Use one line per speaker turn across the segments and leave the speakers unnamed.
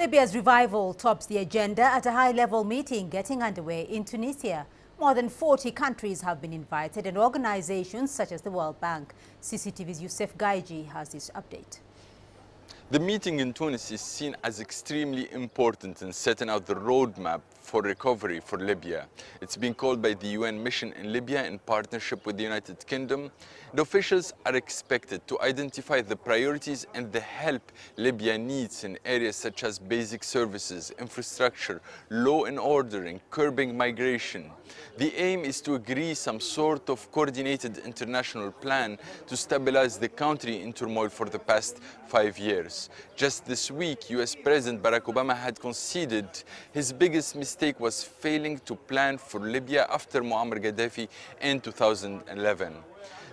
Libya's revival tops the agenda at a high-level meeting getting underway in Tunisia. More than 40 countries have been invited and organizations such as the World Bank. CCTV's Youssef Gaiji has this update.
The meeting in Tunis is seen as extremely important in setting out the roadmap for recovery for Libya. It's been called by the UN mission in Libya in partnership with the United Kingdom. The officials are expected to identify the priorities and the help Libya needs in areas such as basic services, infrastructure, law and order, and curbing migration. The aim is to agree some sort of coordinated international plan to stabilize the country in turmoil for the past 5 years. Just this week, US President Barack Obama had conceded his biggest mistake was failing to plan for Libya after Muammar Gaddafi in 2011.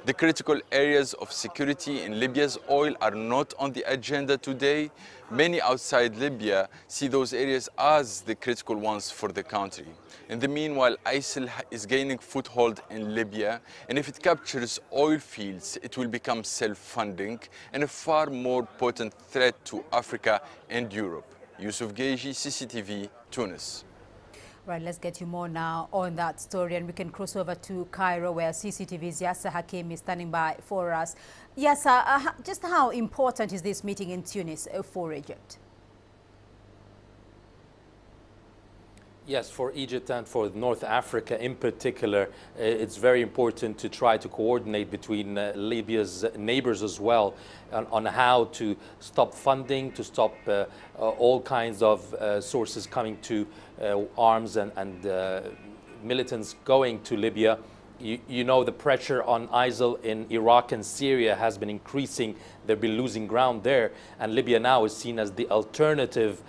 The critical areas of security in Libya's oil are not on the agenda today. Many outside Libya see those areas as the critical ones for the country. In the meanwhile, ISIL is gaining foothold in Libya, and if it captures oil fields, it will become self-funding and a far more potent threat to Africa and Europe. Youssef Gaiji, CCTV, Tunis.
Right, let's get you more now on that story, and we can cross over to Cairo where CCTV's Yasser Hakim is standing by for us. Yasser, just how important is this meeting in Tunis for Egypt?
Yes, for Egypt and for North Africa in particular, it's very important to try to coordinate between Libya's neighbors as well on how to stop funding, to stop all kinds of sources coming to arms and militants going to Libya. You know, the pressure on ISIL in Iraq and Syria has been increasing. They've been losing ground there, and Libya now is seen as the alternative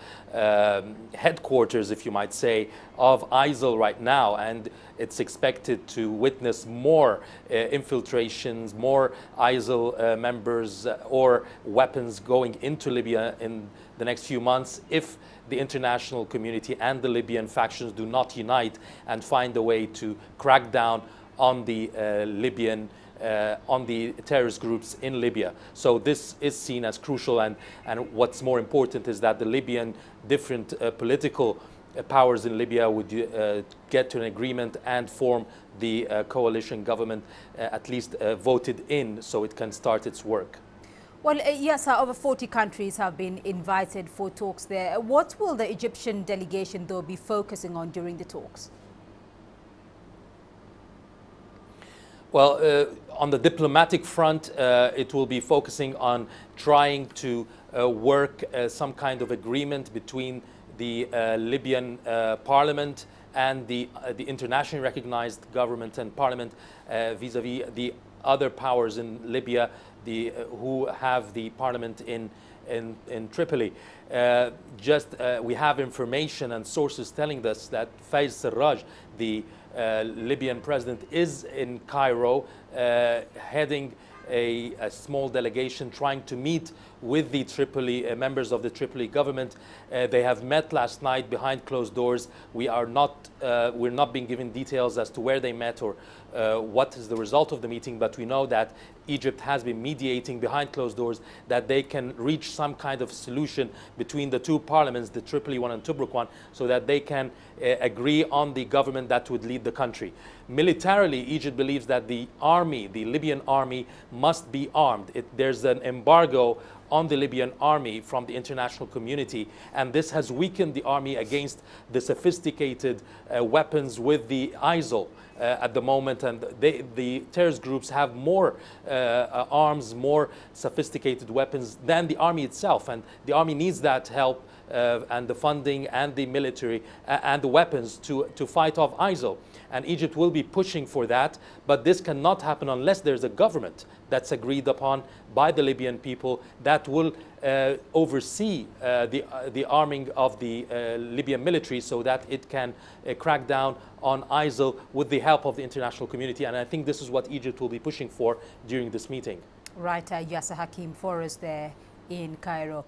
headquarters, if you might say, of ISIL right now, and it's expected to witness more infiltrations, more ISIL members or weapons going into Libya in the next few months if the international community and the Libyan factions do not unite and find a way to crack down on the on the terrorist groups in Libya. So this is seen as crucial, and what's more important is that the Libyan different political powers in Libya would get to an agreement and form the coalition government, at least voted in, so it can start its work.
Well, yes, over 40 countries have been invited for talks there. What will the Egyptian delegation, though, be focusing on during the talks?
Well, on the diplomatic front, it will be focusing on trying to work some kind of agreement between the Libyan parliament and the internationally recognized government and parliament vis-a-vis the other powers in Libya who have the parliament in Tripoli. We have information and sources telling us that Faiz Sarraj, the Libyan president, is in Cairo heading a small delegation trying to meet with the Tripoli members of the Tripoli government. They have met last night behind closed doors. We're not being given details as to where they met or what is the result of the meeting, but we know that Egypt has been mediating behind closed doors that they can reach some kind of solution between the two parliaments, the Tripoli one and Tobruk one, so that they can agree on the government that would lead the country. Militarily, Egypt believes that the army, the Libyan army, must be armed. There's an embargo on the Libyan army from the international community, and this has weakened the army against the sophisticated weapons with the ISIL at the moment, and the terrorist groups have more arms, more sophisticated weapons than the army itself, and the army needs that help and the funding and the military and the weapons to fight off ISIL. And Egypt will be pushing for that, but this cannot happen unless there's a government that's agreed upon by the Libyan people that will oversee the arming of the Libyan military so that it can crack down on ISIL with the help of the international community. And I think this is what Egypt will be pushing for during this meeting.
Right, Yasser Hakim for us there in Cairo.